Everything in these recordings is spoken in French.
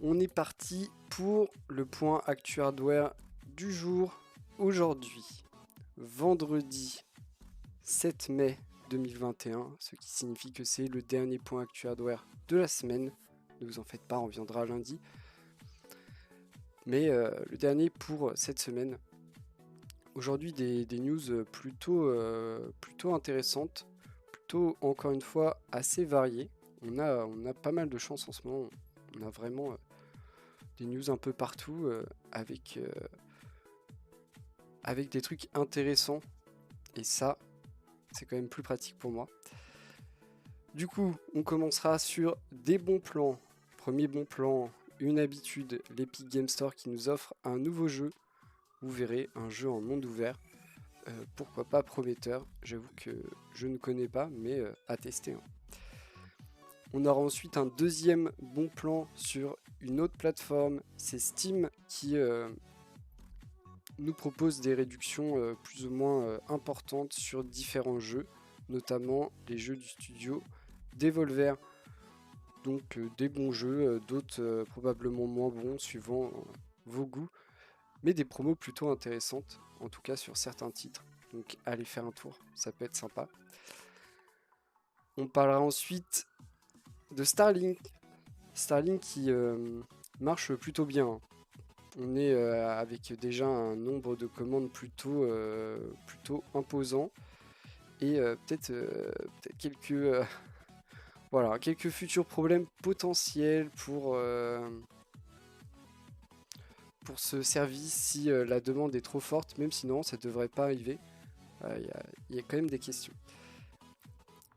On est parti pour le point Actu Hardware du jour. Aujourd'hui, vendredi 7 mai 2021, ce qui signifie que c'est le dernier point Actu Hardware de la semaine. Ne vous en faites pas, on reviendra lundi. Mais le dernier pour cette semaine. Aujourd'hui, des news plutôt intéressantes, plutôt encore une fois assez variées. On a pas mal de chance en ce moment. On a vraiment des news un peu partout avec des trucs intéressants. Et ça, c'est quand même plus pratique pour moi. Du coup, on commencera sur des bons plans. Premier bon plan, une habitude, l'Epic Game Store qui nous offre un nouveau jeu. Vous verrez, un jeu en monde ouvert. Pourquoi pas prometteur. J'avoue que je ne connais pas, mais à tester. Hein. On aura ensuite un deuxième bon plan sur une autre plateforme. C'est Steam qui nous propose des réductions plus ou moins importantes sur différents jeux, notamment les jeux du studio Devolver. Donc des bons jeux, d'autres probablement moins bons suivant vos goûts, mais des promos plutôt intéressantes, en tout cas sur certains titres. Donc allez faire un tour, ça peut être sympa. On parlera ensuite de Starlink. Starlink qui marche plutôt bien. On est avec déjà un nombre de commandes plutôt imposant et peut-être quelques voilà, quelques futurs problèmes potentiels pour ce service si la demande est trop forte, même si non, ça devrait pas arriver. Il y a quand même des questions.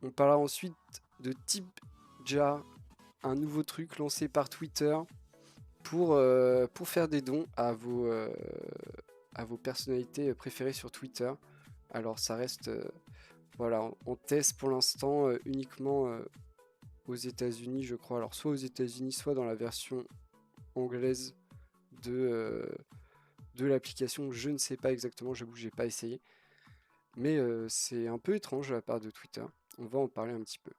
On parlera ensuite de TipJar, un nouveau truc lancé par Twitter pour faire des dons à vos personnalités préférées sur Twitter. Alors ça reste voilà, on teste pour l'instant uniquement aux États-Unis, je crois. Alors soit aux États-Unis, soit dans la version anglaise de l'application. Je ne sais pas exactement, j'avoue que j'ai pas essayé. Mais c'est un peu étrange de la part de Twitter. On va en parler un petit peu.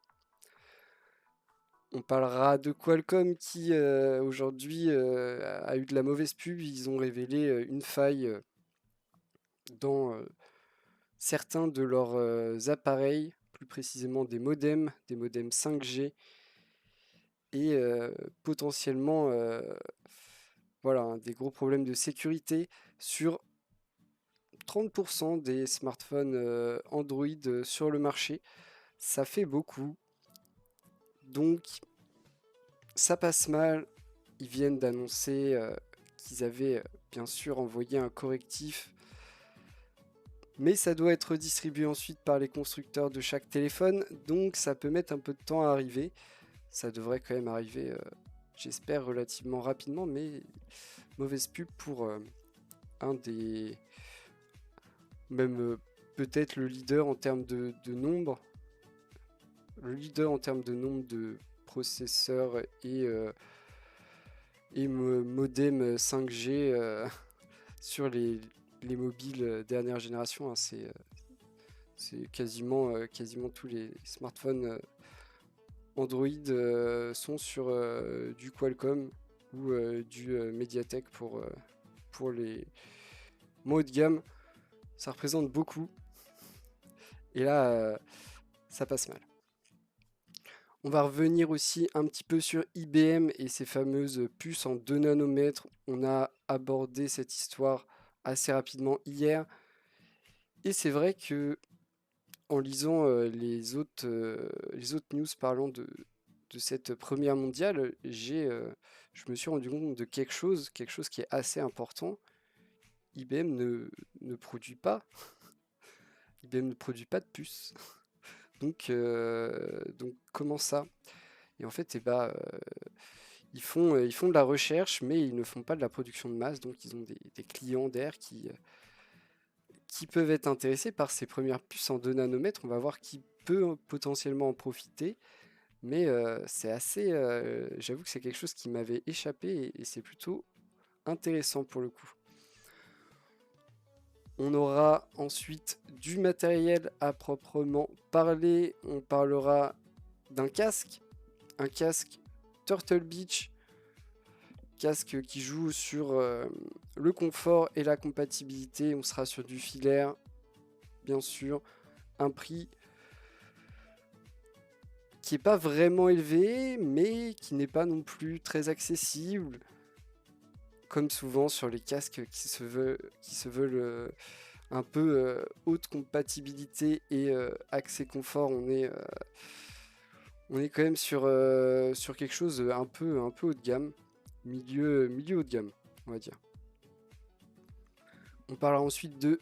On parlera de Qualcomm qui aujourd'hui a eu de la mauvaise pub. Ils ont révélé une faille dans certains de leurs appareils, plus précisément des modems 5G et potentiellement voilà, des gros problèmes de sécurité sur 30% des smartphones Android sur le marché. Ça fait beaucoup. Donc ça passe mal. Ils viennent d'annoncer qu'ils avaient bien sûr envoyé un correctif. Mais ça doit être distribué ensuite par les constructeurs de chaque téléphone. Donc ça peut mettre un peu de temps à arriver. Ça devrait quand même arriver, j'espère, relativement rapidement. Mais mauvaise pub pour un des... Même peut-être le leader en termes de nombre. Le leader en termes de nombre de processeurs et modem 5G sur les mobiles dernière génération. Hein, c'est quasiment tous les smartphones Android sont sur du Qualcomm ou du Mediatek pour les mots de gamme. Ça représente beaucoup. Et là, ça passe mal. On va revenir aussi un petit peu sur IBM et ses fameuses puces en 2 nanomètres. On a abordé cette histoire assez rapidement hier. Et c'est vrai que en lisant les autres news parlant de cette première mondiale, je me suis rendu compte de quelque chose qui est assez important. IBM ne produit pas. IBM ne produit pas de puces. Donc comment ça? Et en fait, ils font de la recherche, mais ils ne font pas de la production de masse. Donc ils ont des clients derrière qui peuvent être intéressés par ces premières puces en 2 nanomètres. On va voir qui peut potentiellement en profiter. Mais c'est assez... j'avoue que c'est quelque chose qui m'avait échappé et c'est plutôt intéressant pour le coup. On aura ensuite du matériel à proprement parler. On parlera d'un casque. Un casque Turtle Beach Casque qui joue sur le confort et la compatibilité. On sera sur du filaire, bien sûr. Un prix qui n'est pas vraiment élevé, mais qui n'est pas non plus très accessible. Comme souvent sur les casques qui se veulent un peu haute compatibilité et accès confort, on est quand même sur quelque chose un peu haut de gamme, milieu haut de gamme, on va dire. On parlera ensuite de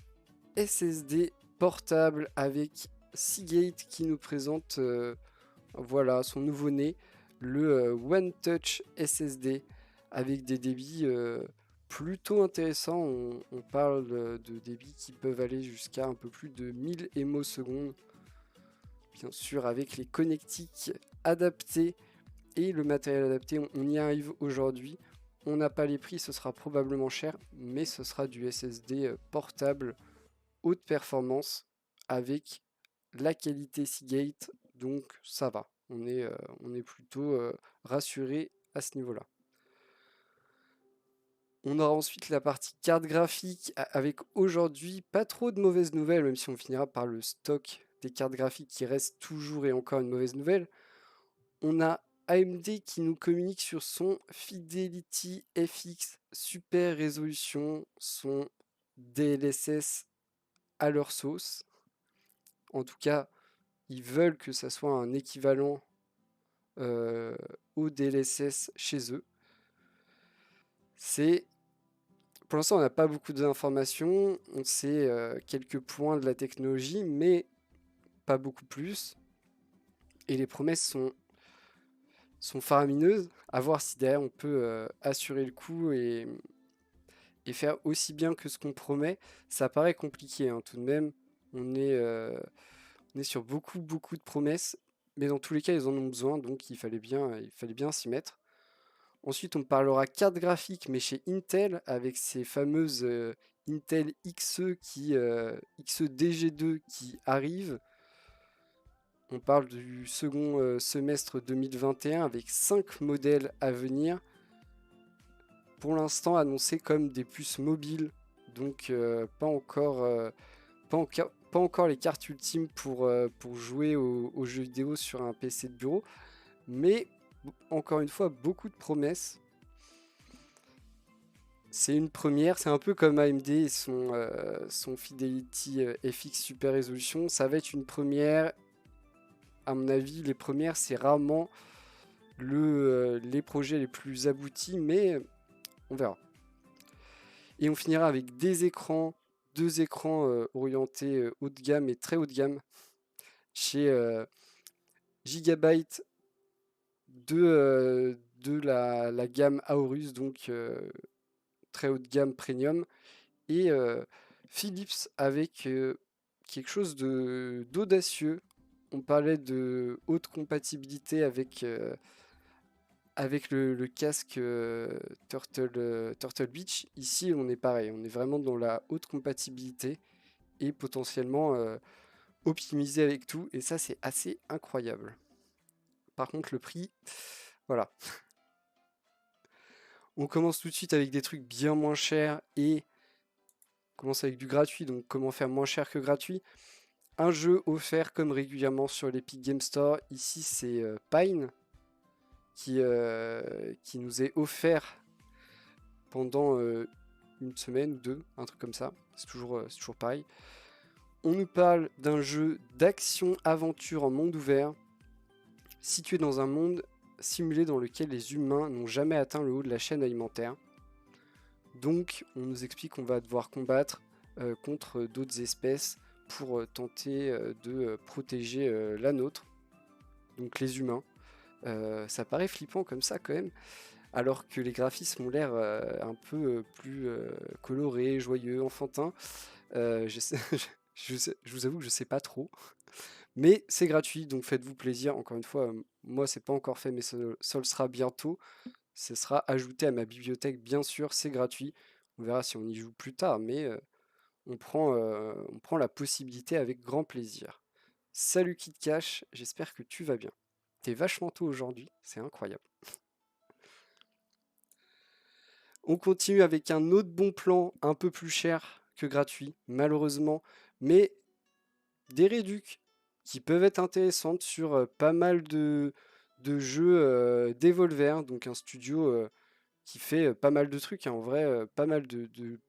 SSD portable avec Seagate qui nous présente voilà son nouveau-né, le One Touch SSD avec des débits plutôt intéressants. On parle de débits qui peuvent aller jusqu'à un peu plus de 1000 émosecondes. Bien sûr, avec les connectiques adaptés et le matériel adapté, on y arrive aujourd'hui. On n'a pas les prix, ce sera probablement cher, mais ce sera du SSD portable haute performance avec la qualité Seagate, donc ça va. On est plutôt rassuré à ce niveau-là. On aura ensuite la partie carte graphique avec aujourd'hui pas trop de mauvaises nouvelles, même si on finira par le stock des cartes graphiques qui reste toujours et encore une mauvaise nouvelle. On a AMD qui nous communique sur son Fidelity FX super résolution, son DLSS à leur sauce. En tout cas, ils veulent que ça soit un équivalent au DLSS chez eux. Pour l'instant, on n'a pas beaucoup d'informations. On sait quelques points de la technologie, mais pas beaucoup plus. Et les promesses sont faramineuses. À voir si derrière on peut assurer le coup et faire aussi bien que ce qu'on promet. Ça paraît compliqué hein, tout de même. On est sur beaucoup de promesses, mais dans tous les cas, ils en ont besoin, donc il fallait bien s'y mettre. Ensuite, on parlera carte graphique, mais chez Intel, avec ces fameuses Intel XE-DG2 qui arrivent. On parle du second semestre 2021 avec 5 modèles à venir. Pour l'instant annoncés comme des puces mobiles, donc pas encore les cartes ultimes pour jouer aux jeux vidéo sur un PC de bureau, mais encore une fois, beaucoup de promesses. C'est une première, c'est un peu comme AMD et son Fidelity FX Super Résolution. Ça va être une première. À mon avis, les premières, c'est rarement les projets les plus aboutis, mais on verra. Et on finira avec deux écrans orientés haut de gamme et très haut de gamme chez Gigabyte de la gamme Aorus, donc très haut de gamme premium, et Philips avec quelque chose d'audacieux. On parlait de haute compatibilité avec le casque Turtle Beach. Ici, on est pareil, on est vraiment dans la haute compatibilité et potentiellement optimisé avec tout, et ça, c'est assez incroyable. Par contre, le prix, voilà. On commence tout de suite avec des trucs bien moins chers et on commence avec du gratuit, donc comment faire moins cher que gratuit. Un jeu offert comme régulièrement sur l'Epic Game Store. Ici, c'est Pine qui nous est offert pendant une semaine ou deux, un truc comme ça. C'est toujours pareil. On nous parle d'un jeu d'action-aventure en monde ouvert, situé dans un monde simulé dans lequel les humains n'ont jamais atteint le haut de la chaîne alimentaire. Donc, on nous explique qu'on va devoir combattre contre d'autres espèces pour tenter de protéger la nôtre, donc les humains. Ça paraît flippant comme ça quand même, alors que les graphismes ont l'air un peu plus colorés, joyeux, enfantins. Je vous avoue que je sais pas trop, mais c'est gratuit, donc faites-vous plaisir. Encore une fois, moi c'est pas encore fait, mais ça le sera bientôt. Ce sera ajouté à ma bibliothèque, bien sûr, c'est gratuit. On verra si on y joue plus tard, mais on prend la possibilité avec grand plaisir. Salut KitCash, j'espère que tu vas bien. T'es vachement tôt aujourd'hui, c'est incroyable. On continue avec un autre bon plan un peu plus cher que gratuit, malheureusement, mais des réducs qui peuvent être intéressantes sur pas mal de jeux Devolver, donc un studio qui fait pas mal de trucs, hein, en vrai, pas mal de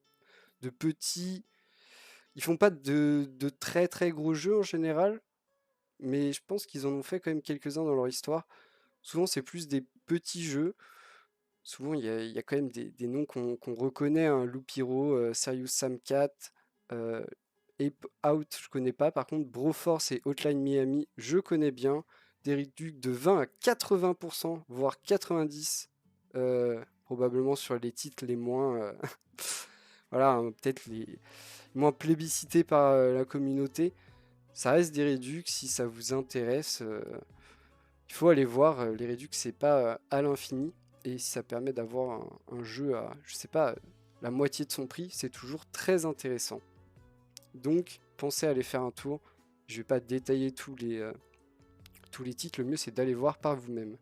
petits. Ils font pas de très très gros jeux en général, mais je pense qu'ils en ont fait quand même quelques-uns dans leur histoire. Souvent, c'est plus des petits jeux. Souvent, il y a quand même des noms qu'on reconnaît, hein, Loopiro, Serious Sam 4, Ape Out, je connais pas. Par contre, Broforce et Hotline Miami, je connais bien. Des réductions de 20 à 80%, voire 90%, probablement sur les titres les moins, voilà, hein, peut-être les moins plébiscités par la communauté. Ça reste des réducs, si ça vous intéresse, il faut aller voir. Les réducs, c'est pas à l'infini. Et si ça permet d'avoir un jeu à, je sais pas, la moitié de son prix, c'est toujours très intéressant. Donc, pensez à aller faire un tour. Je vais pas détailler tous les titres, le mieux c'est d'aller voir par vous-même.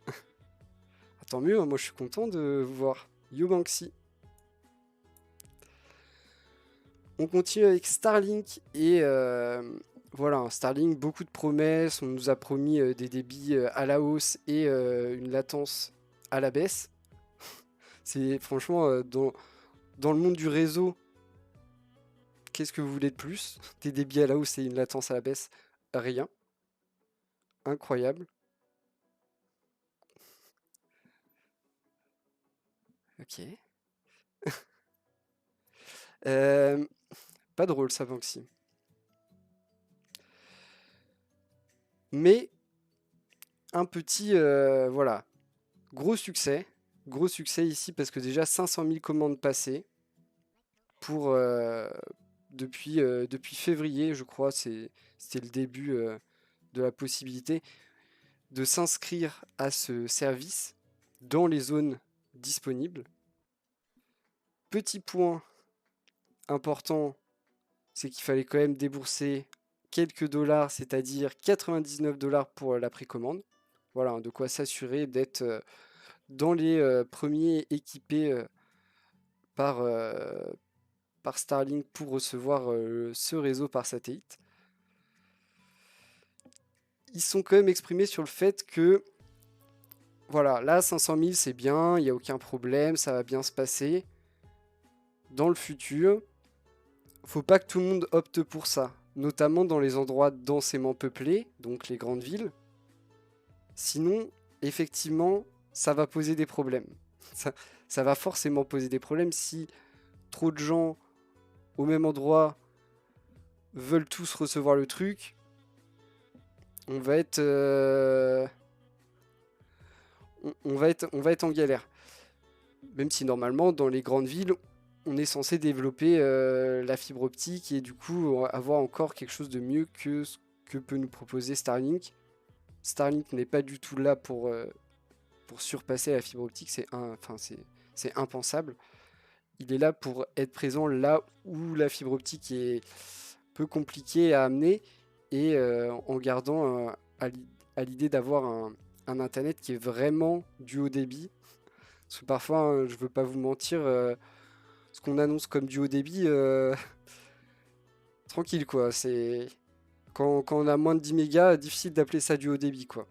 Ah, tant mieux, hein, moi je suis content de vous voir. Yo Banksy. On continue avec Starlink et voilà, Starlink, beaucoup de promesses. On nous a promis des débits à la hausse et une latence à la baisse. C'est franchement dans le monde du réseau, qu'est-ce que vous voulez de plus? Des débits à la hausse et une latence à la baisse? Rien. Incroyable. Ok. Euh, Pas drôle ça, Banksy. Mais un petit, voilà, gros succès. Gros succès ici parce que déjà 500 000 commandes passées pour, depuis février, je crois, c'était le début de la possibilité de s'inscrire à ce service dans les zones disponibles. Petit point important, c'est qu'il fallait quand même débourser quelques dollars, c'est-à-dire 99 dollars pour la précommande. Voilà, de quoi s'assurer d'être dans les premiers équipés par, par Starlink pour recevoir ce réseau par satellite. Ils sont quand même exprimés sur le fait que, voilà, là 500 000 c'est bien, il n'y a aucun problème, ça va bien se passer. Dans le futur, faut pas que tout le monde opte pour ça, notamment dans les endroits densément peuplés, donc les grandes villes. Sinon, effectivement, ça va poser des problèmes. Ça, ça va forcément poser des problèmes si trop de gens au même endroit veulent tous recevoir le truc. On va être, on va être en galère. Même si normalement, dans les grandes villes, on est censé développer la fibre optique et du coup avoir encore quelque chose de mieux que ce que peut nous proposer Starlink. Starlink n'est pas du tout là pour surpasser la fibre optique, c'est impensable. Il est là pour être présent là où la fibre optique est peu compliquée à amener et en gardant à l'idée d'avoir un internet qui est vraiment du haut débit. Parce que parfois, hein, je veux pas vous mentir, ce qu'on annonce comme du haut débit, tranquille quoi. C'est quand on a moins de 10 mégas, difficile d'appeler ça du haut débit quoi.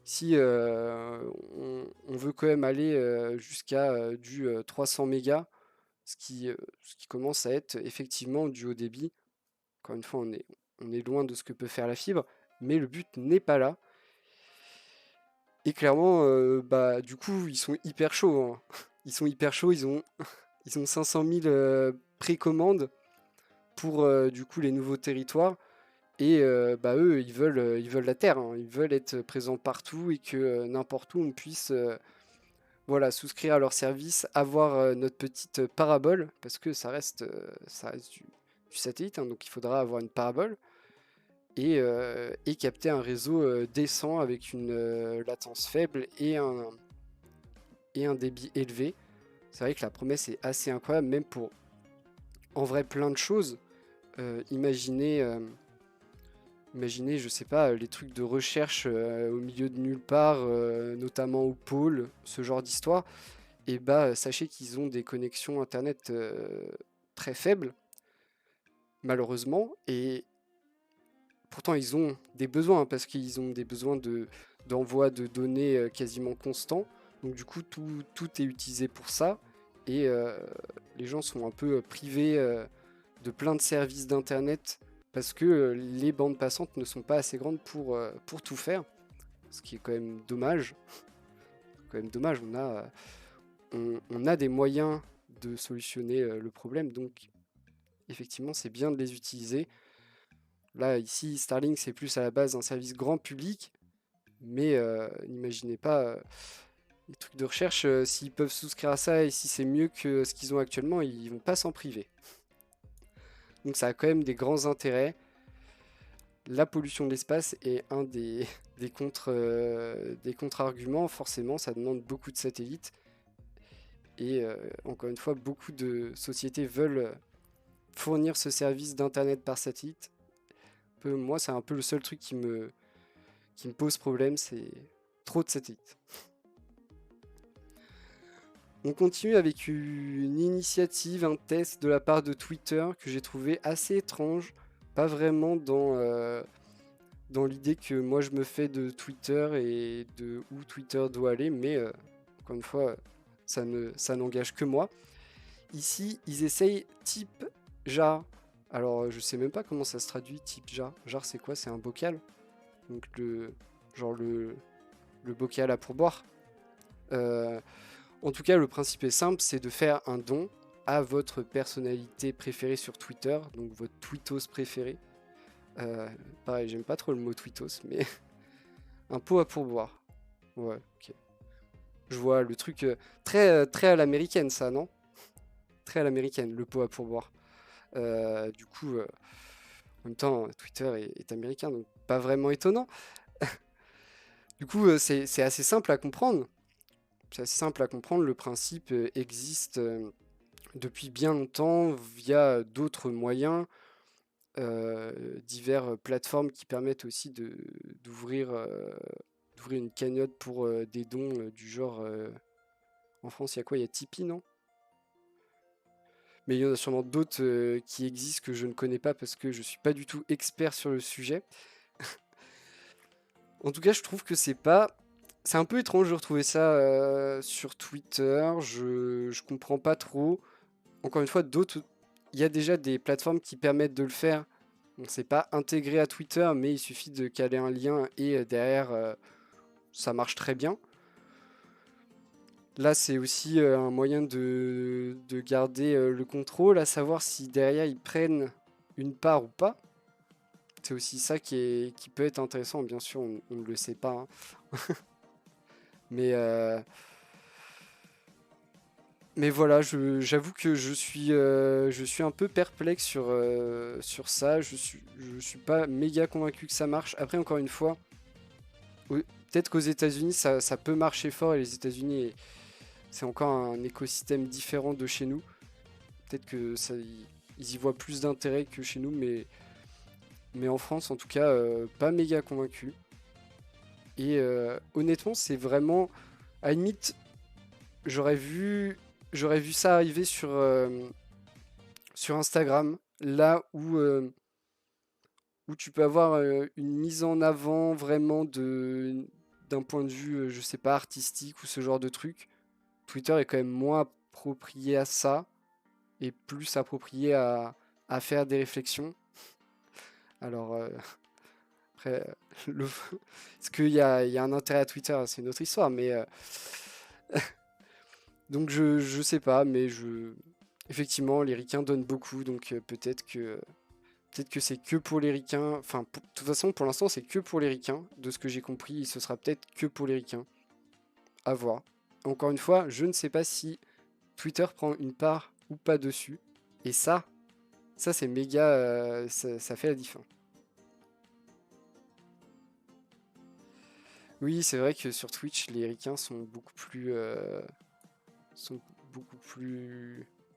Si on veut quand même aller jusqu'à du 300 mégas, ce qui commence à être effectivement du haut débit. Encore une fois, on est loin de ce que peut faire la fibre, mais le but n'est pas là. Et clairement, bah, du coup, ils sont hyper chauds, hein. Ils sont hyper chauds, ils ont 500 000 précommandes pour du coup les nouveaux territoires. Et bah, eux, ils veulent la terre, hein. Ils veulent être présents partout et que n'importe où on puisse voilà, souscrire à leur service, avoir notre petite parabole, parce que ça reste du satellite, hein, donc il faudra avoir une parabole et capter un réseau décent avec une latence faible et un débit élevé. C'est vrai que la promesse est assez incroyable, même pour en vrai plein de choses. Imaginez Imaginez, je sais pas, les trucs de recherche au milieu de nulle part, notamment au pôle, ce genre d'histoire. Et bah, sachez qu'ils ont des connexions internet très faibles, malheureusement, et pourtant ils ont des besoins, parce qu'ils ont des besoins d'envoi de données quasiment constants. Donc du coup, tout est utilisé pour ça, et les gens sont un peu privés de plein de services d'internet, parce que les bandes passantes ne sont pas assez grandes pour tout faire, ce qui est quand même dommage. Quand même dommage, on a des moyens de solutionner le problème, donc effectivement c'est bien de les utiliser. Là ici Starlink c'est plus à la base un service grand public, mais n'imaginez pas les trucs de recherche, s'ils peuvent souscrire à ça et si c'est mieux que ce qu'ils ont actuellement, ils vont pas s'en priver. Donc ça a quand même des grands intérêts. La pollution de l'espace est un des contre-arguments, forcément ça demande beaucoup de satellites. Et encore une fois, beaucoup de sociétés veulent fournir ce service d'internet par satellite. Moi, c'est un peu le seul truc qui me pose problème, c'est trop de satellites. On continue avec une initiative, un test de la part de Twitter que j'ai trouvé assez étrange. Pas vraiment dans l'idée que moi je me fais de Twitter et de où Twitter doit aller, mais encore une fois, ça n'engage que moi. Ici, ils essayent type jar. Alors, je sais même pas comment ça se traduit, type jar. Jar, c'est quoi? C'est un bocal? Donc, le bocal à pourboire. En tout cas, le principe est simple, c'est de faire un don à votre personnalité préférée sur Twitter, donc votre tweetos préféré. Pareil, j'aime pas trop le mot tweetos, mais un pot à pourboire. Ouais, ok. Je vois le truc très à l'américaine, ça, non? Très à l'américaine, le pot à pourboire. Du coup, en même temps, Twitter est américain, donc pas vraiment étonnant. Du coup, c'est assez simple à comprendre. C'est assez simple à comprendre. Le principe existe depuis bien longtemps via d'autres moyens, divers plateformes qui permettent aussi d'ouvrir une cagnotte pour des dons du genre. En France, il y a quoi? Il y a Tipeee, non? Mais il y en a sûrement d'autres qui existent que je ne connais pas parce que je suis pas du tout expert sur le sujet. En tout cas, je trouve que c'est un peu étrange de retrouver ça sur Twitter. Je comprends pas trop. Encore une fois, il y a déjà des plateformes qui permettent de le faire. Donc c'est pas intégré à Twitter, mais il suffit de caler un lien et derrière, ça marche très bien. Là, c'est aussi un moyen de garder le contrôle, à savoir si derrière ils prennent une part ou pas. C'est aussi ça qui peut être intéressant. Bien sûr, on ne le sait pas, hein. Mais, mais voilà, j'avoue que je suis un peu perplexe sur ça. Je suis pas méga convaincu que ça marche. Après, encore une fois, peut-être qu'aux États-Unis, ça peut marcher fort. Et les États-Unis, c'est encore un écosystème différent de chez nous. Peut-être que ils y voient plus d'intérêt que chez nous. Mais en France, en tout cas, pas méga convaincu. Et honnêtement, c'est vraiment. À la limite, j'aurais vu, j'aurais vu ça arriver sur Instagram, là où tu peux avoir une mise en avant vraiment d'un point de vue, je sais pas, artistique ou ce genre de truc. Twitter est quand même moins approprié à ça et plus approprié à faire des réflexions. Alors, après, est-ce qu'il y a un intérêt à Twitter? C'est une autre histoire, mais donc je sais pas, mais effectivement, les ricains donnent beaucoup, donc peut-être que c'est que pour les ricains. Enfin, de toute façon, pour l'instant, c'est que pour les ricains. De ce que j'ai compris, ce sera peut-être que pour les ricains. À voir. Encore une fois, je ne sais pas si Twitter prend une part ou pas dessus. Et ça c'est méga, ça fait la différence. Oui, c'est vrai que sur Twitch, les ricains sont beaucoup plus,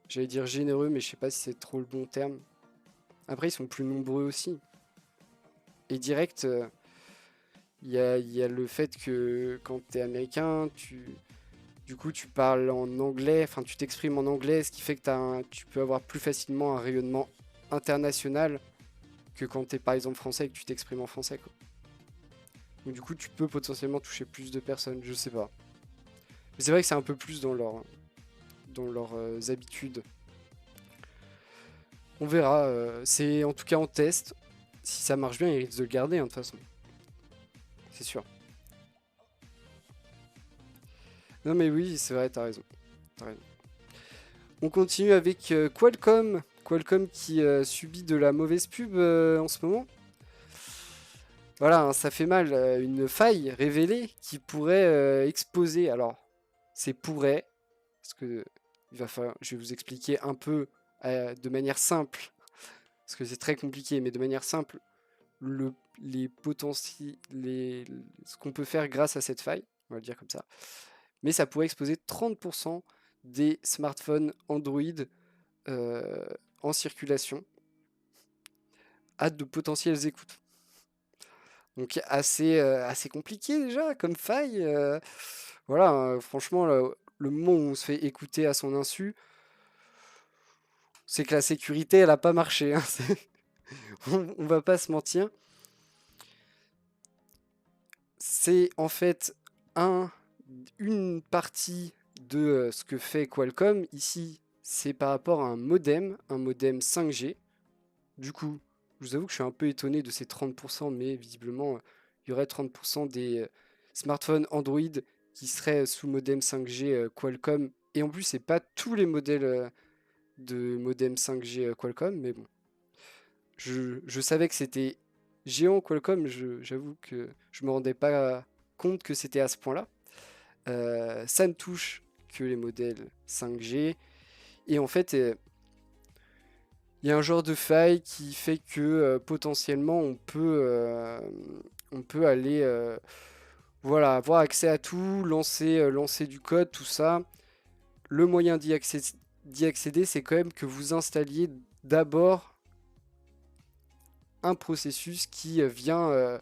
j'allais dire généreux, mais je sais pas si c'est trop le bon terme. Après, ils sont plus nombreux aussi. Et direct, il y a le fait que quand tu es américain, du coup, tu parles en anglais, enfin, tu t'exprimes en anglais, ce qui fait que tu peux avoir plus facilement un rayonnement international que quand tu es par exemple français et que tu t'exprimes en français, quoi. Donc, du coup, tu peux potentiellement toucher plus de personnes, je sais pas. Mais c'est vrai que c'est un peu plus dans leurs habitudes. On verra. C'est en tout cas en test. Si ça marche bien, ils risquent de le garder, hein, de toute façon. C'est sûr. Non, mais oui, c'est vrai, t'as raison. T'as raison. On continue avec Qualcomm. Qualcomm qui subit de la mauvaise pub en ce moment. Voilà, hein, ça fait mal. Une faille révélée qui pourrait exposer. Alors, c'est pourrait, parce que je vais vous expliquer un peu de manière simple, parce que c'est très compliqué, mais de manière simple, les potentiels, ce qu'on peut faire grâce à cette faille, on va le dire comme ça. Mais ça pourrait exposer 30% des smartphones Android euh, en circulation à de potentielles écoutes. Donc assez compliqué déjà comme faille. Voilà, hein, franchement, le moment où on se fait écouter à son insu, c'est que la sécurité, elle n'a pas marché, hein. On va pas se mentir. C'est en fait une partie de ce que fait Qualcomm. Ici, c'est par rapport à un modem 5G. Du coup, je vous avoue que je suis un peu étonné de ces 30%, mais visiblement, il y aurait 30% des smartphones Android qui seraient sous modem 5G Qualcomm. Et en plus, c'est pas tous les modèles de modem 5G Qualcomm, mais bon. Je savais que c'était géant Qualcomm, j'avoue que je me rendais pas compte que c'était à ce point-là. Ça ne touche que les modèles 5G. Et en fait, il y a un genre de faille qui fait que potentiellement on peut aller voilà, avoir accès à tout, lancer du code, tout ça. Le moyen d'y accéder, c'est quand même que vous installiez d'abord un processus qui vient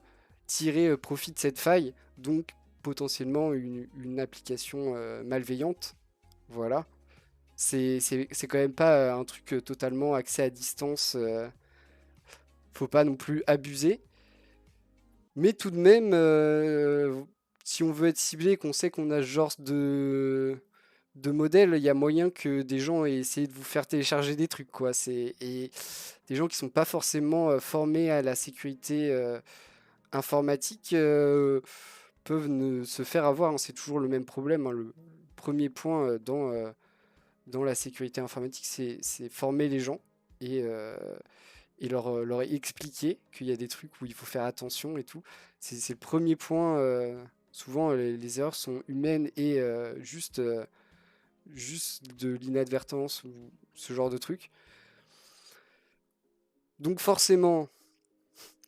tirer profit de cette faille, donc potentiellement une application malveillante. Voilà. C'est quand même pas un truc totalement accès à distance. Faut pas non plus abuser. Mais tout de même, si on veut être ciblé, qu'on sait qu'on a ce genre de modèle, il y a moyen que des gens aient essayé de vous faire télécharger des trucs, quoi. Et des gens qui sont pas forcément formés à la sécurité informatique peuvent se faire avoir, hein. C'est toujours le même problème, hein. Le premier point dans la sécurité informatique, c'est former les gens et leur expliquer qu'il y a des trucs où il faut faire attention et tout. C'est le premier point. Souvent, les erreurs sont humaines et juste de l'inadvertance ou ce genre de truc. Donc forcément,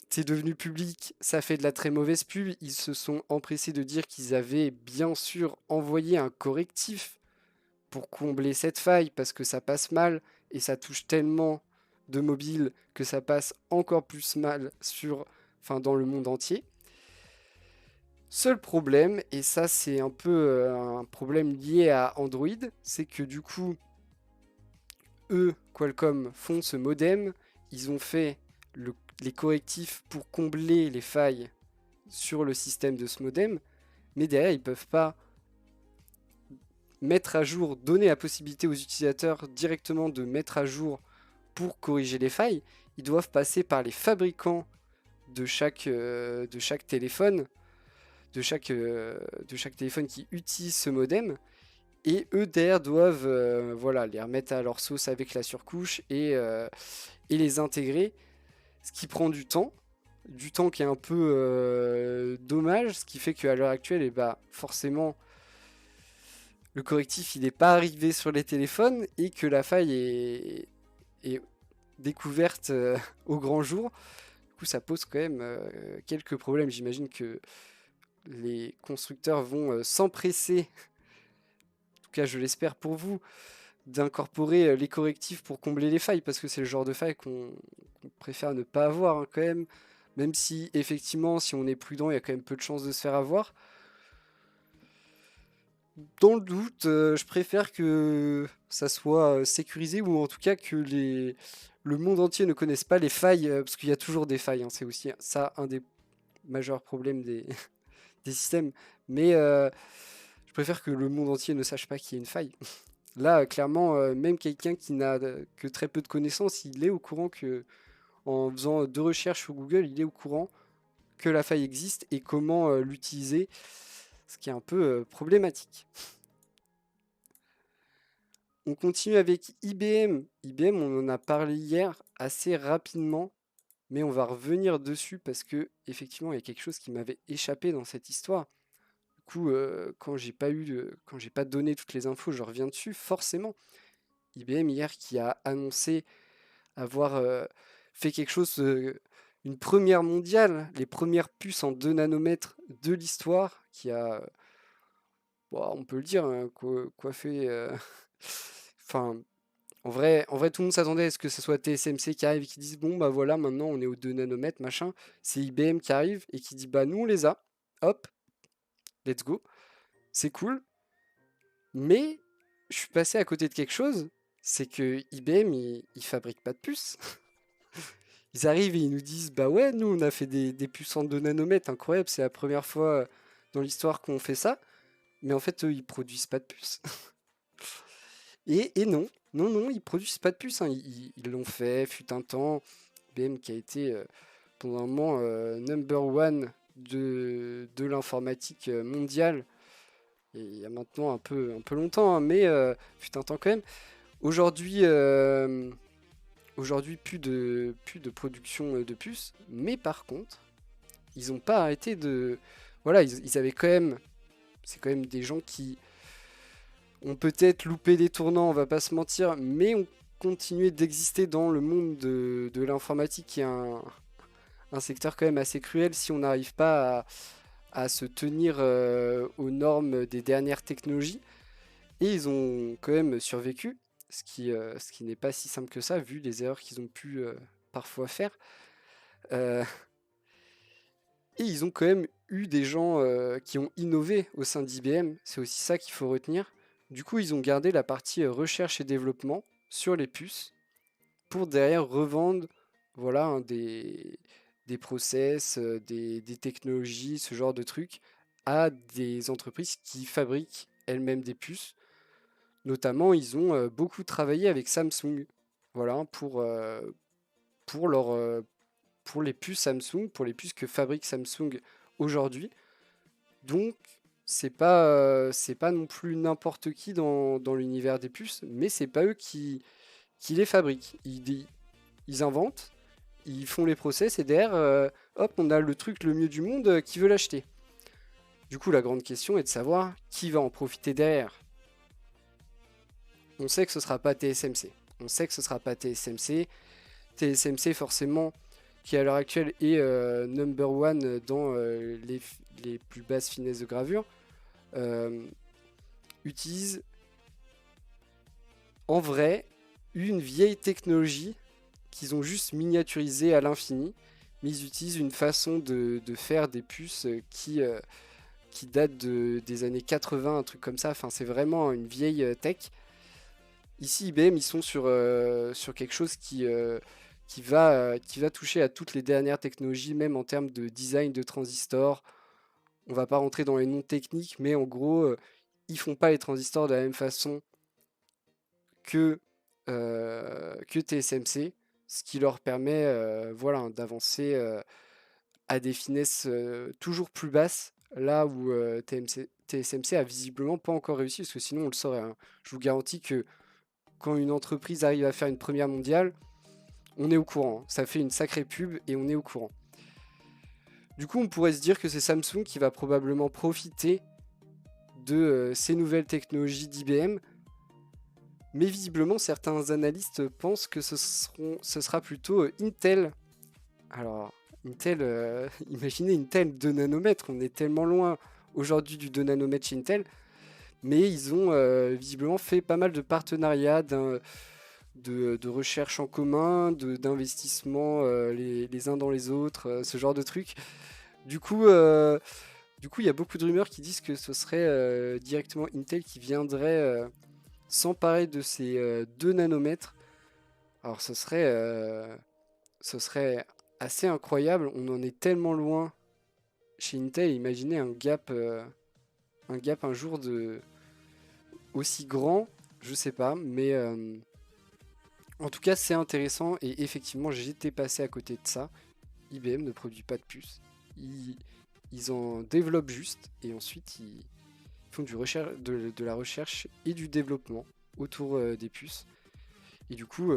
c'est devenu public, ça fait de la très mauvaise pub. Ils se sont empressés de dire qu'ils avaient bien sûr envoyé un correctif pour combler cette faille parce que ça passe mal et ça touche tellement de mobiles que ça passe encore plus mal dans le monde entier. Seul problème, et ça c'est un peu un problème lié à Android, c'est que du coup, eux, Qualcomm, font ce modem, ils ont fait les correctifs pour combler les failles sur le système de ce modem, mais derrière, ils peuvent pas mettre à jour, donner la possibilité aux utilisateurs directement de mettre à jour pour corriger les failles. Ils doivent passer par les fabricants de chaque téléphone, de chaque téléphone qui utilise ce modem. Et eux derrière doivent voilà, les remettre à leur sauce avec la surcouche et les intégrer, ce qui prend du temps qui est un peu dommage, ce qui fait qu'à l'heure actuelle, et bah, forcément, le correctif il n'est pas arrivé sur les téléphones et que la faille est découverte au grand jour. Du coup, ça pose quand même quelques problèmes. J'imagine que les constructeurs vont s'empresser, en tout cas je l'espère pour vous, d'incorporer les correctifs pour combler les failles, parce que c'est le genre de faille qu'on préfère ne pas avoir, hein, quand même. Même si, effectivement, si on est prudent, il y a quand même peu de chances de se faire avoir. Dans le doute, je préfère que ça soit sécurisé ou en tout cas que le monde entier ne connaisse pas les failles, parce qu'il y a toujours des failles, hein, c'est aussi ça un des majeurs problèmes des systèmes. Mais je préfère que le monde entier ne sache pas qu'il y a une faille. Là, clairement, même quelqu'un qui n'a que très peu de connaissances, il est au courant que, en faisant 2 recherches sur Google, il est au courant que la faille existe et comment l'utiliser, ce qui est un peu problématique. On continue avec IBM. IBM, on en a parlé hier assez rapidement, mais on va revenir dessus parce que effectivement, il y a quelque chose qui m'avait échappé dans cette histoire. Du coup, quand j'ai pas donné toutes les infos, je reviens dessus forcément. IBM hier qui a annoncé avoir fait quelque chose, une première mondiale, les premières puces en 2 nanomètres de l'histoire, qui a, bon, on peut le dire, hein, coiffé. Enfin, en vrai, tout le monde s'attendait à ce que ce soit TSMC qui arrive et qui dise bon bah voilà, maintenant on est aux 2 nanomètres, machin. C'est IBM qui arrive et qui dit bah nous on les a, hop, let's go, c'est cool. Mais je suis passé à côté de quelque chose, c'est que IBM il fabrique pas de puces. Ils arrivent et ils nous disent bah ouais, nous on a fait des puces en 2 nanomètres, incroyable, c'est la première fois dans l'histoire qu'on fait ça. Mais en fait, eux, ils produisent pas de puces. Et non, non, non, ils produisent pas de puces, hein. Ils l'ont fait, fut un temps. IBM qui a été pendant un moment number one de l'informatique mondiale. Et il y a maintenant un peu longtemps, hein, mais fut un temps quand même. Aujourd'hui, aujourd'hui plus de production de puces, mais par contre, ils n'ont pas arrêté de. Voilà, ils avaient quand même. C'est quand même des gens qui ont peut-être loupé des tournants, on va pas se mentir, mais ont continué d'exister dans le monde de l'informatique, qui est un secteur quand même assez cruel si on n'arrive pas à se tenir aux normes des dernières technologies. Et ils ont quand même survécu, ce qui n'est pas si simple que ça, vu les erreurs qu'ils ont pu parfois faire. Euh, et ils ont quand même eu des gens qui ont innové au sein d'IBM, c'est aussi ça qu'il faut retenir. Du coup, ils ont gardé la partie recherche et développement sur les puces pour derrière revendre voilà, hein, des process, des technologies, ce genre de trucs à des entreprises qui fabriquent elles-mêmes des puces. Notamment, ils ont beaucoup travaillé avec Samsung, voilà, pour leur, pour les puces Samsung, pour les puces que fabrique Samsung aujourd'hui. Donc, c'est pas non plus n'importe qui dans l'univers des puces, mais c'est pas eux qui les fabriquent. Ils inventent, ils font les process et derrière, hop, on a le truc le mieux du monde qui veut l'acheter. Du coup, la grande question est de savoir qui va en profiter derrière. On sait que ce sera pas TSMC. On sait que ce sera pas TSMC. TSMC, forcément, qui à l'heure actuelle est number one dans les plus basses finesses de gravure, utilise en vrai une vieille technologie qu'ils ont juste miniaturisée à l'infini, mais ils utilisent une façon de faire des puces qui date des années 80, un truc comme ça. Enfin, c'est vraiment une vieille tech. Ici, IBM, ils sont sur quelque chose qui va toucher à toutes les dernières technologies, même en termes de design de transistors. On va pas rentrer dans les noms techniques, mais en gros, ils font pas les transistors de la même façon que TSMC, ce qui leur permet voilà, d'avancer à des finesses toujours plus basses, là où TSMC a visiblement pas encore réussi, parce que sinon on le saurait, hein. Je vous garantis que quand une entreprise arrive à faire une première mondiale, on est au courant. Ça fait une sacrée pub et on est au courant. Du coup, on pourrait se dire que c'est Samsung qui va probablement profiter de ces nouvelles technologies d'IBM. Mais visiblement, certains analystes pensent que ce sera plutôt Intel. Alors, Intel, imaginez Intel 2 nanomètres, on est tellement loin aujourd'hui du 2 nanomètres chez Intel. Mais ils ont visiblement fait pas mal de partenariats de recherche en commun, d'investissement les uns dans les autres, ce genre de trucs. Du coup, il y a beaucoup de rumeurs qui disent que ce serait directement Intel qui viendrait s'emparer de ces 2 nanomètres. Alors ce serait assez incroyable. On en est tellement loin chez Intel. Imaginez un gap un jour aussi grand, je sais pas, mais en tout cas c'est intéressant et effectivement j'étais passé à côté de ça. IBM ne produit pas de puces. Ils, ils en développent juste et ensuite ils font de la recherche et du développement autour des puces. Et du coup,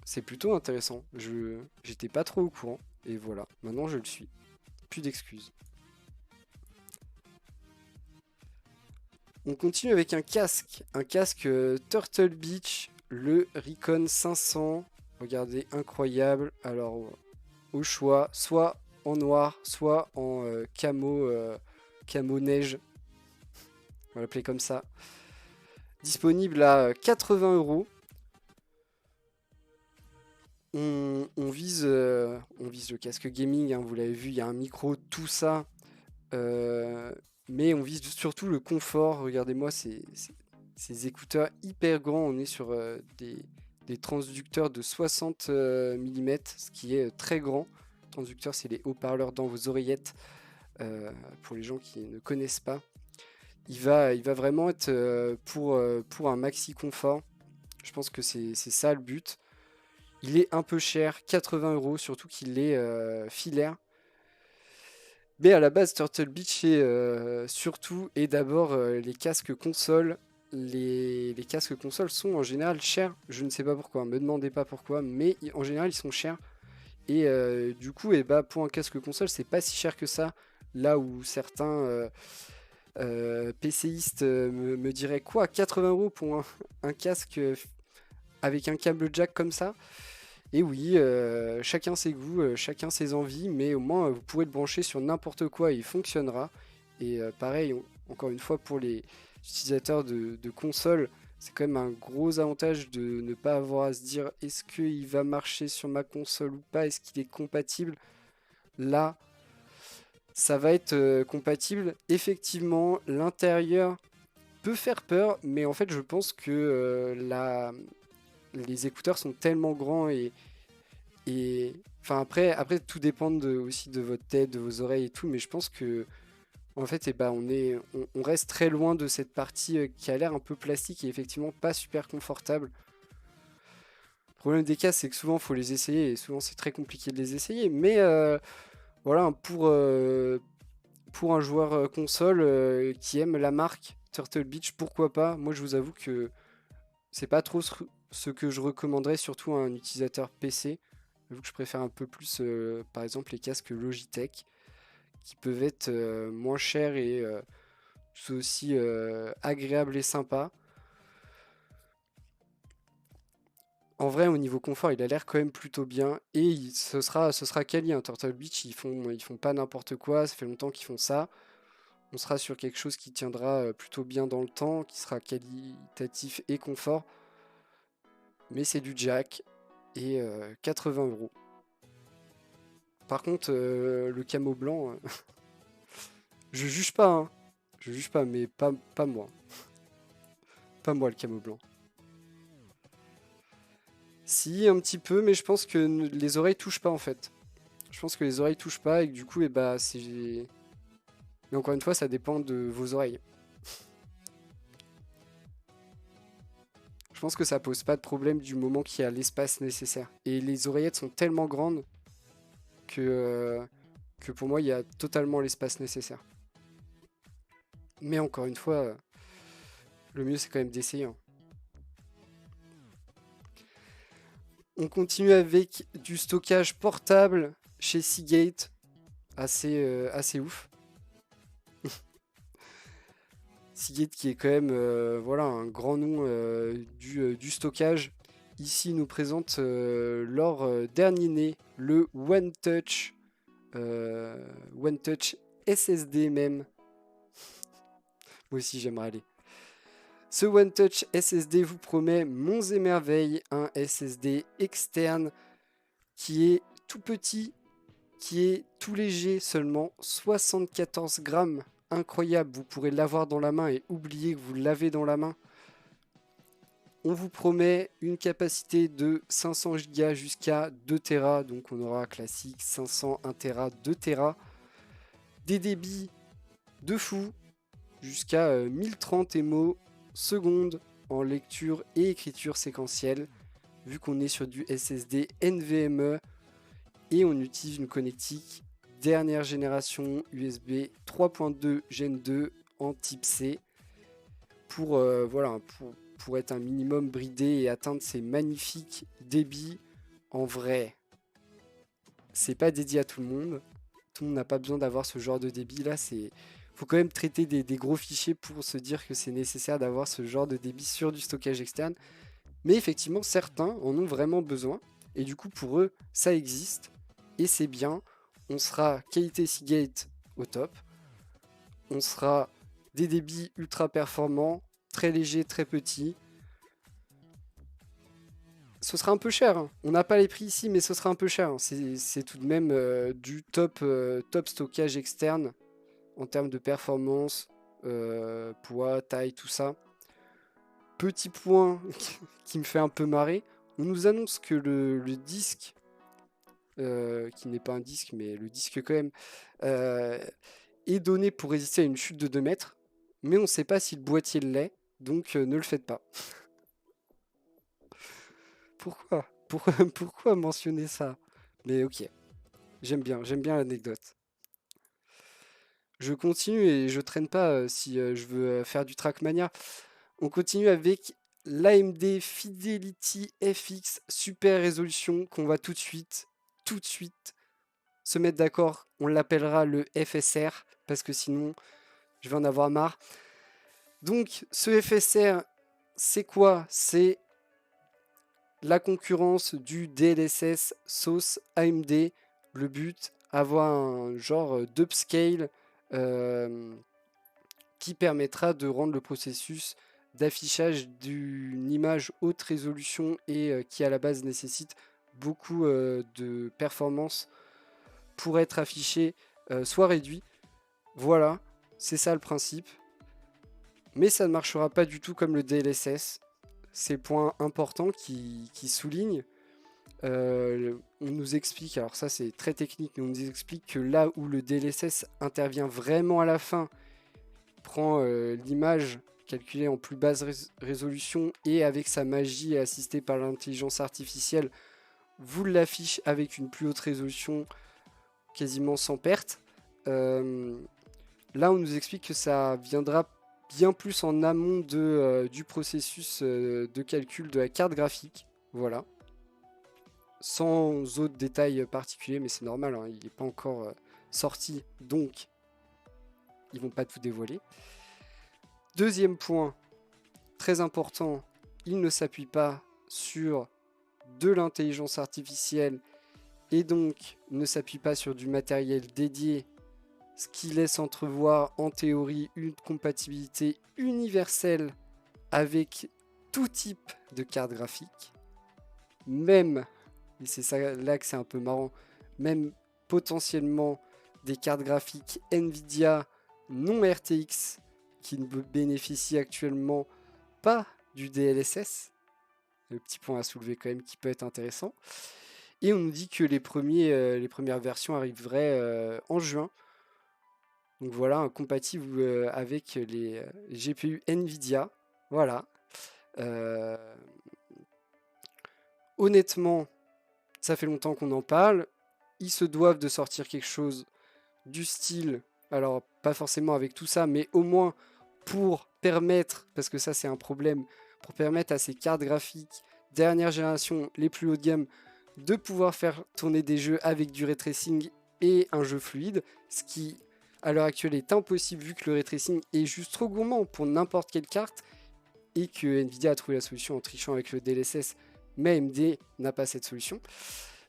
c'est plutôt intéressant. J'étais pas trop au courant et voilà, maintenant je le suis. Plus d'excuses. On continue avec un casque Turtle Beach, le Recon 500. Regardez, incroyable. Alors, au choix, soit en noir, soit en camo neige. On va l'appeler comme ça. Disponible à 80 euros. On vise le casque gaming, hein, vous l'avez vu, il y a un micro, tout ça. Mais on vise surtout le confort. Regardez-moi ces écouteurs hyper grands. On est sur des transducteurs de 60 mm, ce qui est très grand. Transducteurs, c'est les haut-parleurs dans vos oreillettes. Pour les gens qui ne connaissent pas, il va vraiment être pour un maxi confort. Je pense que c'est ça le but. Il est un peu cher, 80 euros, surtout qu'il est filaire. Mais à la base, Turtle Beach est surtout et d'abord les casques consoles. Les casques consoles sont en général chers. Je ne sais pas pourquoi, me demandez pas pourquoi, mais en général ils sont chers. Et du coup, pour un casque console, c'est pas si cher que ça. Là où certains PCistes me diraient quoi, 80 euros pour un casque avec un câble jack comme ça. Et oui, chacun ses goûts, chacun ses envies, mais au moins vous pourrez le brancher sur n'importe quoi et il fonctionnera. Et pareil, encore une fois, pour les utilisateurs de consoles, c'est quand même un gros avantage de ne pas avoir à se dire est-ce qu'il va marcher sur ma console ou pas, est-ce qu'il est compatible. Là, ça va être compatible. Effectivement, l'intérieur peut faire peur, mais en fait, je pense que les écouteurs sont tellement grands et enfin après tout dépend aussi de votre tête, de vos oreilles et tout, mais je pense que en fait on reste très loin de cette partie qui a l'air un peu plastique et effectivement pas super confortable. Le problème des cas c'est que souvent il faut les essayer et souvent c'est très compliqué de les essayer, mais voilà pour un joueur console qui aime la marque Turtle Beach, pourquoi pas. Moi je vous avoue que c'est pas trop ce que je recommanderais surtout à un utilisateur PC. J'avoue que je préfère un peu plus, par exemple, les casques Logitech, qui peuvent être moins chers et tout aussi agréables et sympas. En vrai, au niveau confort, il a l'air quand même plutôt bien. Et ce sera quali, hein, Turtle Beach, ils font pas n'importe quoi, ça fait longtemps qu'ils font ça. On sera sur quelque chose qui tiendra plutôt bien dans le temps, qui sera qualitatif et confort. Mais c'est du jack et 80 euros. Par contre, le camo blanc, je juge pas, hein. Je juge pas, mais pas moi. Pas moi le camo blanc. Si, un petit peu, mais je pense que les oreilles touchent pas en fait. Je pense que les oreilles touchent pas et que du coup, c'est. Mais encore une fois, ça dépend de vos oreilles. Je pense que ça pose pas de problème du moment qu'il y a l'espace nécessaire. Et les oreillettes sont tellement grandes que pour moi, il y a totalement l'espace nécessaire. Mais encore une fois, le mieux c'est quand même d'essayer, hein. On continue avec du stockage portable chez Seagate. Assez ouf. Seagate qui est quand même voilà, un grand nom du stockage. Ici, il nous présente leur dernier né, le One Touch SSD même. Moi aussi, j'aimerais aller. Ce One Touch SSD vous promet monts et merveilles, un SSD externe qui est tout petit, qui est tout léger, seulement 74 grammes. Incroyable, vous pourrez l'avoir dans la main et oublier que vous l'avez dans la main. On vous promet une capacité de 500 Go jusqu'à 2 Tera, donc on aura classique 500, 1 Tera, 2 Tera. Des débits de fou, jusqu'à 1030 MO secondes en lecture et écriture séquentielle, vu qu'on est sur du SSD NVMe et on utilise une connectique dernière génération USB 3.2 Gen 2 en type C pour, voilà, pour être un minimum bridé et atteindre ces magnifiques débits. En vrai, c'est pas dédié à tout le monde. Tout le monde n'a pas besoin d'avoir ce genre de débit là. Faut quand même traiter des gros fichiers pour se dire que c'est nécessaire d'avoir ce genre de débit sur du stockage externe. Mais effectivement, certains en ont vraiment besoin. Et du coup, pour eux, ça existe. Et c'est bien. On sera qualité Seagate au top. On sera des débits ultra performants, très légers, très petits. Ce sera un peu cher, hein. On n'a pas les prix ici, mais ce sera un peu cher, hein. C'est tout de même du top stockage externe en termes de performance, poids, taille, tout ça. Petit point qui me fait un peu marrer, on nous annonce que le disque, qui n'est pas un disque, mais le disque quand même, est donné pour résister à une chute de 2 mètres, mais on ne sait pas si le boîtier l'est, donc ne le faites pas. Pourquoi pourquoi mentionner ça? Mais ok, j'aime bien l'anecdote. Je continue et je traîne pas si je veux faire du Trackmania. On continue avec l'AMD Fidelity FX Super Résolution qu'on va tout de suite se mettre d'accord. On l'appellera le FSR parce que sinon je vais en avoir marre. Donc ce FSR, c'est quoi? C'est la concurrence du DLSS sauce AMD. Le but, avoir un genre d'upscale qui permettra de rendre le processus d'affichage d'une image haute résolution et qui à la base nécessite beaucoup de performance pour être affiché soit réduit. Voilà, c'est ça le principe. Mais ça ne marchera pas du tout comme le DLSS. C'est le point important qui souligne. On nous explique, alors ça c'est très technique, mais on nous explique que là où le DLSS intervient vraiment à la fin, prend l'image calculée en plus basse résolution et avec sa magie assistée par l'intelligence artificielle, vous l'affiche avec une plus haute résolution quasiment sans perte. Là on nous explique que ça viendra bien plus en amont du processus de calcul de la carte graphique. Voilà. Sans autres détails particuliers, mais c'est normal, hein, il n'est pas encore sorti, donc ils vont pas tout dévoiler. Deuxième point, très important, il ne s'appuie pas sur de l'intelligence artificielle et donc ne s'appuie pas sur du matériel dédié, ce qui laisse entrevoir en théorie une compatibilité universelle avec tout type de carte graphique, même, et c'est ça là que c'est un peu marrant, même potentiellement des cartes graphiques Nvidia non RTX qui ne bénéficient actuellement pas du DLSS. Le petit point à soulever quand même qui peut être intéressant. Et on nous dit que les premières versions arriveraient en juin. Donc voilà, compatible avec les GPU Nvidia. Voilà. Honnêtement, ça fait longtemps qu'on en parle. Ils se doivent de sortir quelque chose du style, alors pas forcément avec tout ça, mais au moins pour permettre, parce que ça c'est un problème, pour permettre à ces cartes graphiques dernière génération, les plus haut de gamme, de pouvoir faire tourner des jeux avec du ray tracing et un jeu fluide, ce qui à l'heure actuelle est impossible vu que le ray tracing est juste trop gourmand pour n'importe quelle carte et que Nvidia a trouvé la solution en trichant avec le DLSS, mais AMD n'a pas cette solution.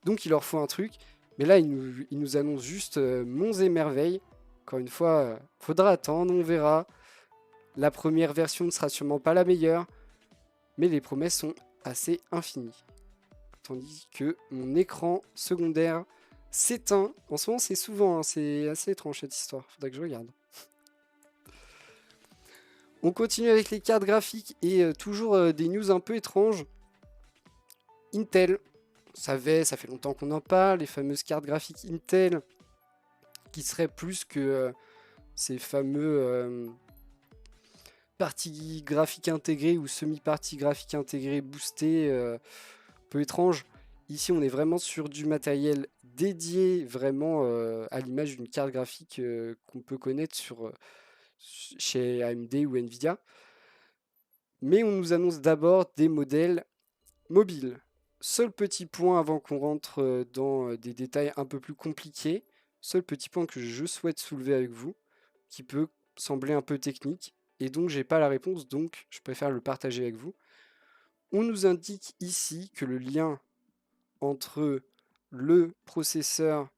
Donc il leur faut un truc, mais là ils nous annoncent juste monts et merveilles. Encore une fois, faudra attendre, on verra. La première version ne sera sûrement pas la meilleure, mais les promesses sont assez infinies. Tandis que mon écran secondaire s'éteint. En ce moment, c'est souvent, hein, c'est assez étrange cette histoire. Faudrait que je regarde. On continue avec les cartes graphiques et toujours des news un peu étranges. Intel, ça fait longtemps qu'on en parle, les fameuses cartes graphiques Intel qui seraient plus que ces fameux parties graphiques intégrées ou semi-parties graphiques intégrées boostées, peu étrange. Ici, on est vraiment sur du matériel dédié vraiment à l'image d'une carte graphique qu'on peut connaître chez AMD ou Nvidia. Mais on nous annonce d'abord des modèles mobiles. Seul petit point avant qu'on rentre dans des détails un peu plus compliqués, seul petit point que je souhaite soulever avec vous, qui peut sembler un peu technique, et donc j'ai pas la réponse, donc je préfère le partager avec vous. On nous indique ici que le lien entre le processeur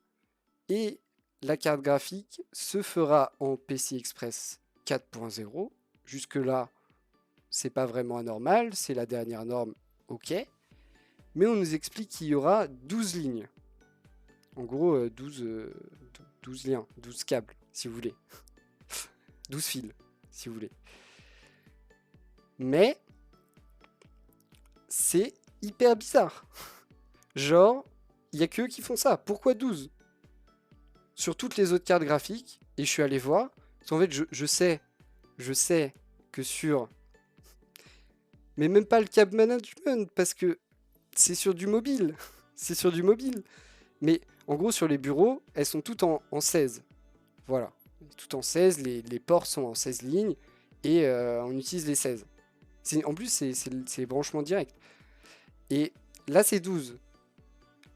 et la carte graphique se fera en PCI Express 4.0. Jusque-là, c'est pas vraiment anormal, c'est la dernière norme, ok. Mais on nous explique qu'il y aura 12 lignes. En gros, 12 liens, 12 câbles, si vous voulez. 12 fils, si vous voulez. Mais c'est hyper bizarre. Genre, il n'y a qu'eux qui font ça. Pourquoi 12 ? Sur toutes les autres cartes graphiques, et je suis allé voir, parce qu'en fait, je sais que sur... Mais même pas le câble management, parce que c'est sur du mobile. C'est sur du mobile. Mais en gros, sur les bureaux, elles sont toutes en 16. Voilà. Toutes en 16, les ports sont en 16 lignes, et on utilise les 16. En plus, c'est branchement direct. Et là, c'est 12.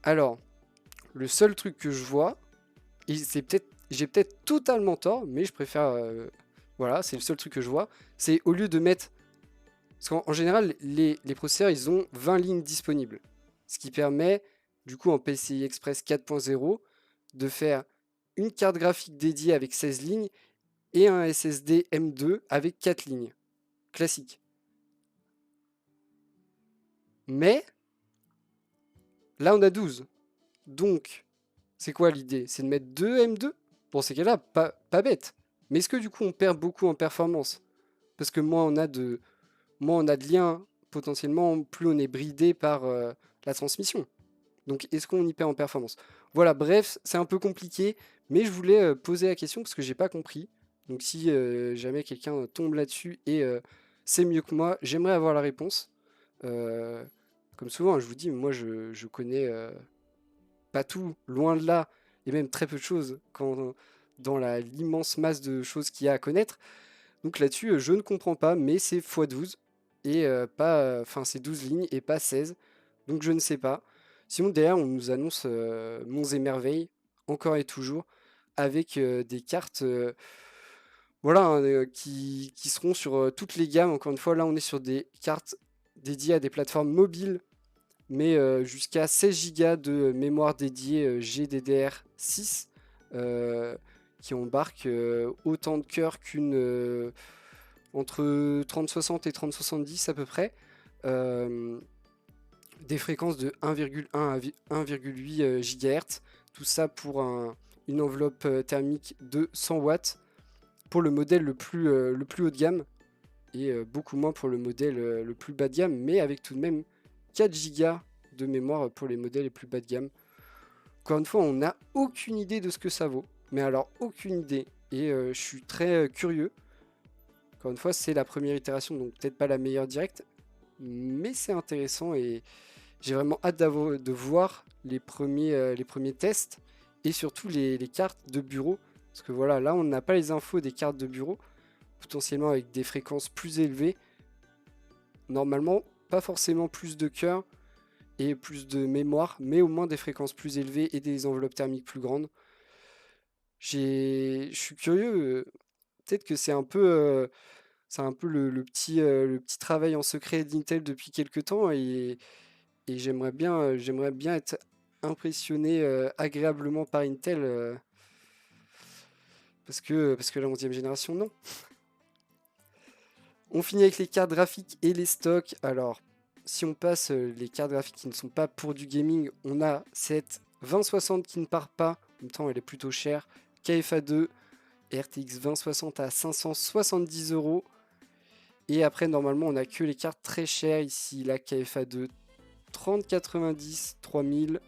Alors, le seul truc que je vois, et j'ai peut-être totalement tort, mais je préfère... voilà, c'est le seul truc que je vois, c'est au lieu de mettre... Parce qu'en général, les processeurs, ils ont 20 lignes disponibles. Ce qui permet, du coup, en PCI Express 4.0, de faire une carte graphique dédiée avec 16 lignes et un SSD M2 avec 4 lignes. Classique. Mais, là, on a 12. Donc, c'est quoi l'idée? C'est de mettre 2 M2? Pour ces cas-là, pas bête. Mais est-ce que du coup, on perd beaucoup en performance? Parce que moins on a de liens, potentiellement, plus on est bridé par la transmission. Donc, est-ce qu'on y perd en performance? Voilà, bref, c'est un peu compliqué, mais je voulais poser la question parce que j'ai pas compris. Donc, si jamais quelqu'un tombe là-dessus et c'est mieux que moi, j'aimerais avoir la réponse. Euh, Comme souvent, je vous dis, moi, je connais pas tout, loin de là, et même très peu de choses dans l'immense masse de choses qu'il y a à connaître. Donc là-dessus, je ne comprends pas, mais c'est x12 et pas, enfin c'est 12 lignes et pas 16. Donc je ne sais pas. Sinon derrière, on nous annonce Monts et Merveilles, encore et toujours, avec des cartes voilà, hein, qui seront sur toutes les gammes. Encore une fois, là on est sur des cartes dédiées à des plateformes mobiles, mais jusqu'à 16 Go de mémoire dédiée GDDR6 qui embarque autant de cœurs entre 3060 et 3070 à peu près. Euh, des fréquences de 1,1 à 1,8 GHz. Tout ça pour une enveloppe thermique de 100 watts pour le modèle le plus haut de gamme et beaucoup moins pour le modèle le plus bas de gamme, mais avec tout de même 4 Go de mémoire pour les modèles les plus bas de gamme. Encore une fois, on n'a aucune idée de ce que ça vaut, mais alors aucune idée. Et je suis très curieux. Encore une fois, c'est la première itération, donc peut-être pas la meilleure directe, mais c'est intéressant et j'ai vraiment hâte de voir les premiers tests et surtout les cartes de bureau. Parce que voilà, là on n'a pas les infos des cartes de bureau, potentiellement avec des fréquences plus élevées. Normalement, pas forcément plus de cœur et plus de mémoire, mais au moins des fréquences plus élevées et des enveloppes thermiques plus grandes. Je suis curieux, peut-être que c'est un peu le petit travail en secret d'Intel depuis quelques temps et j'aimerais bien être impressionné agréablement par Intel parce que la 11e génération, non. On finit avec les cartes graphiques et les stocks. Alors, si on passe les cartes graphiques qui ne sont pas pour du gaming, on a cette 2060 qui ne part pas. En même temps, elle est plutôt chère. KFA2 RTX 2060 à 570 €. Et après, normalement, on a que les cartes très chères ici. La KFA2 3090 3000.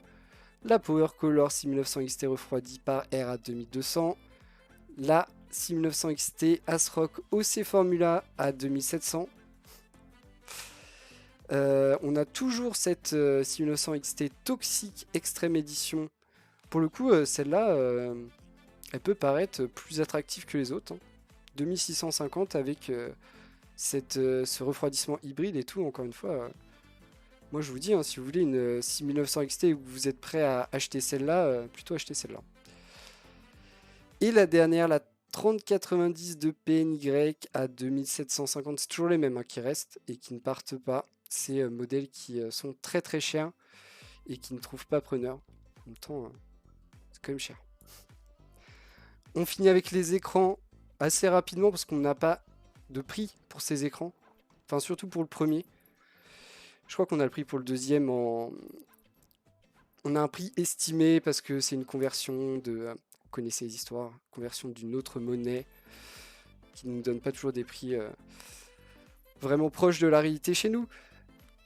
La Power Color 6900 XT refroidie par R à 2200. La 6900 XT ASRock OC Formula à 2700. On a toujours cette 6900 XT Toxic Extreme Edition. Pour le coup, celle-là, elle peut paraître plus attractive que les autres. 2650 avec ce refroidissement hybride et tout, encore une fois. Moi, je vous dis, si vous voulez une 6900 XT et que vous êtes prêt à acheter celle-là, plutôt acheter celle-là. Et la dernière, la 3090 de PNY à 2750. C'est toujours les mêmes qui restent et qui ne partent pas. Ces modèles qui sont très très chers et qui ne trouvent pas preneur. En même temps, c'est quand même cher. On finit avec les écrans assez rapidement parce qu'on n'a pas de prix pour ces écrans. Enfin, surtout pour le premier. Je crois qu'on a le prix pour le deuxième en... On a un prix estimé parce que c'est une conversion de... Vous connaissez les histoires. Conversion d'une autre monnaie qui ne nous donne pas toujours des prix vraiment proches de la réalité chez nous.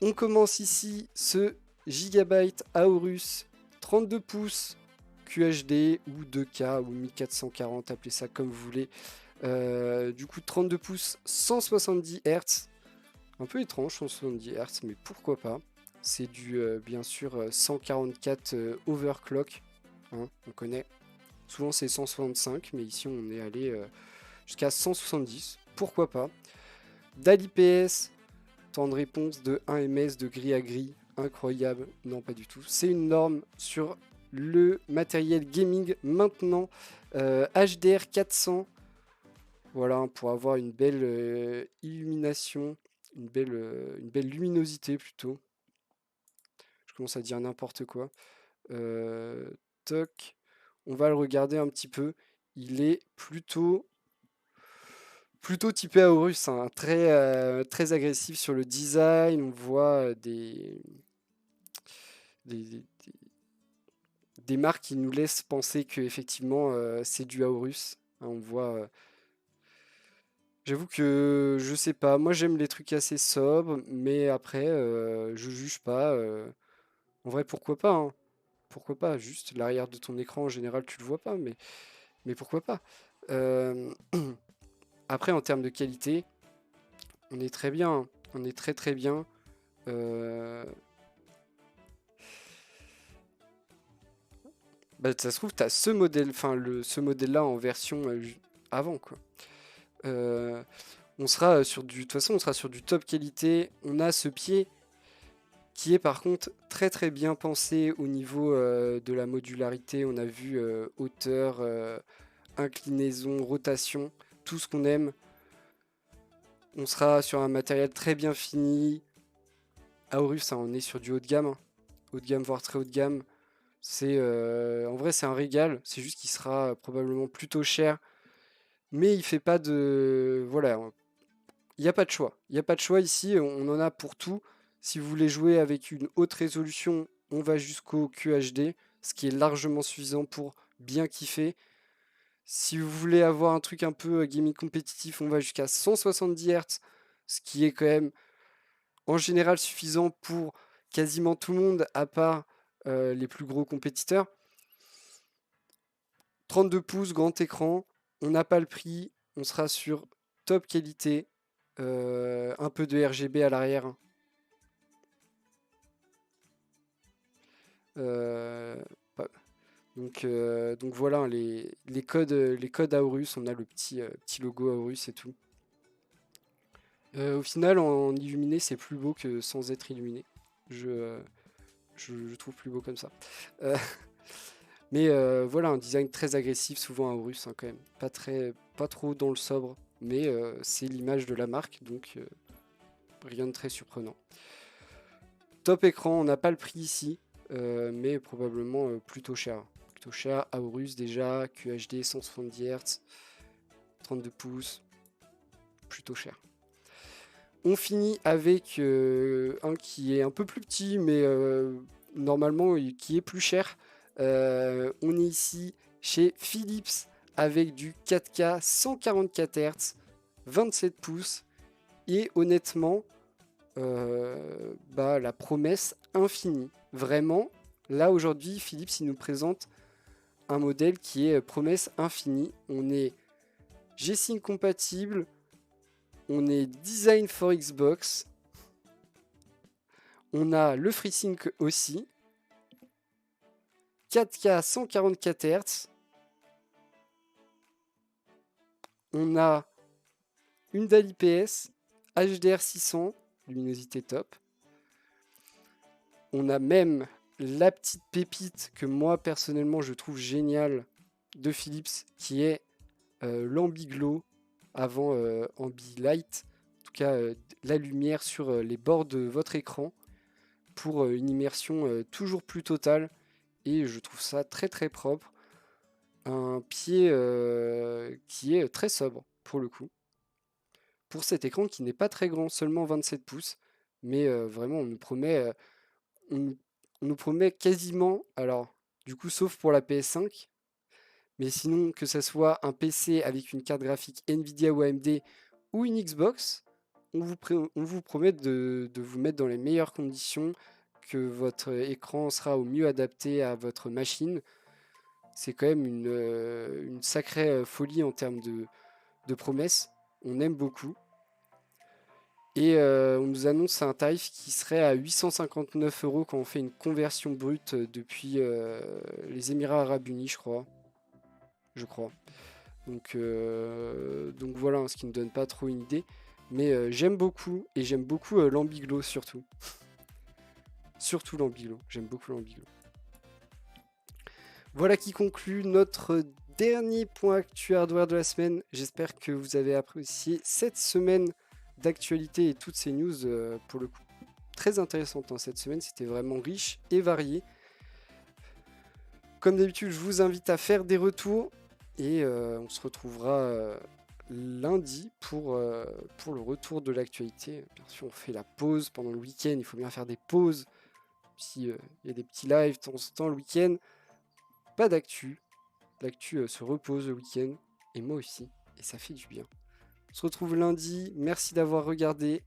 On commence ici ce Gigabyte Aorus 32 pouces QHD ou 2K ou 1440, appelez ça comme vous voulez. Du coup 32 pouces 170 Hz. Un peu étrange 170 Hz, mais pourquoi pas. C'est du bien sûr 144 overclock, on connaît. Souvent c'est 165, mais ici on est allé jusqu'à 170, pourquoi pas. DAL-IPS, temps de réponse de 1 ms de gris à gris, incroyable, non pas du tout. C'est une norme sur le matériel gaming maintenant, HDR 400, voilà, pour avoir une belle illumination, une belle luminosité plutôt. Je commence à dire n'importe quoi. Toc, on va le regarder un petit peu. Il est plutôt typé Aorus, très agressif sur le design. On voit des marques qui nous laissent penser que effectivement c'est du Aorus. On voit. J'avoue que je sais pas. Moi j'aime les trucs assez sobres, mais après je juge pas. En vrai pourquoi pas, hein. Pourquoi pas? Juste l'arrière de ton écran en général tu le vois pas, mais pourquoi pas? Après en termes de qualité, on est très bien, hein. On est très très bien. Bah, ça se trouve, tu as ce modèle, ce modèle-là en version avant, quoi. On sera sur du, de toute façon, on sera sur du top qualité. On a ce pied qui est par contre très très bien pensé au niveau de la modularité. On a vu hauteur, inclinaison, rotation, tout ce qu'on aime. On sera sur un matériel très bien fini. Aorus, on est sur du haut de gamme, hein. Haut de gamme, voire très haut de gamme. C'est en vrai, c'est un régal. C'est juste qu'il sera probablement plutôt cher, mais il fait pas de, voilà, il n'y a pas de choix. Il n'y a pas de choix ici. On en a pour tout. Si vous voulez jouer avec une haute résolution, on va jusqu'au QHD, ce qui est largement suffisant pour bien kiffer. Si vous voulez avoir un truc un peu gaming compétitif, on va jusqu'à 170 Hz, ce qui est quand même en général suffisant pour quasiment tout le monde, à part les plus gros compétiteurs. 32 pouces, grand écran, on n'a pas le prix, on sera sur top qualité, un peu de RGB à l'arrière. Donc voilà, les codes Aorus, on a le petit logo Aorus et tout. Au final, en illuminé, c'est plus beau que sans être illuminé. Je trouve plus beau comme ça. Mais voilà, un design très agressif, souvent Aorus, quand même. Pas trop dans le sobre, mais c'est l'image de la marque, donc rien de très surprenant. Top écran, on n'a pas le prix ici, mais probablement plutôt cher. Plutôt cher, Aorus déjà, QHD 170 Hz, 32 pouces, plutôt cher. On finit avec un qui est un peu plus petit, mais normalement qui est plus cher. On est ici chez Philips avec du 4K 144 Hz, 27 pouces. Et honnêtement, la promesse infinie. Vraiment, là aujourd'hui, Philips il nous présente un modèle qui est promesse infinie. On est G-Sync compatible, on est Design for Xbox, on a le FreeSync aussi, 4K 144 Hz, on a une dalle IPS, HDR 600, luminosité top. On a même la petite pépite que moi personnellement je trouve géniale de Philips qui est l'Ambiglow avant Ambilight. En tout cas, la lumière sur les bords de votre écran pour une immersion toujours plus totale. Et je trouve ça très très propre. Un pied qui est très sobre pour le coup. Pour cet écran qui n'est pas très grand, seulement 27 pouces. Mais vraiment, on nous promet quasiment, alors du coup sauf pour la PS5, mais sinon que ça soit un PC avec une carte graphique Nvidia ou AMD ou une Xbox, on vous promet de vous mettre dans les meilleures conditions, que votre écran sera au mieux adapté à votre machine. C'est quand même une sacrée folie en termes de promesses. On aime beaucoup. Et on nous annonce un tarif qui serait à 859 € quand on fait une conversion brute depuis les Émirats Arabes Unis, je crois. Donc voilà, ce qui ne donne pas trop une idée. Mais j'aime beaucoup, et j'aime beaucoup l'Ambiglow surtout. Surtout l'Ambiglow, j'aime beaucoup l'Ambiglow. Voilà qui conclut notre dernier point actu hardware de la semaine. J'espère que vous avez apprécié cette semaine d'actualité et toutes ces news pour le coup très intéressantes cette semaine. C'était vraiment riche et varié. Comme d'habitude, je vous invite à faire des retours et on se retrouvera lundi pour le retour de l'actualité. Bien sûr, on fait la pause pendant le week-end. Il faut bien faire des pauses. Si il y a des petits lives de temps en temps le week-end, pas d'actu. L'actu se repose le week-end et moi aussi. Et ça fait du bien. On se retrouve lundi. Merci d'avoir regardé.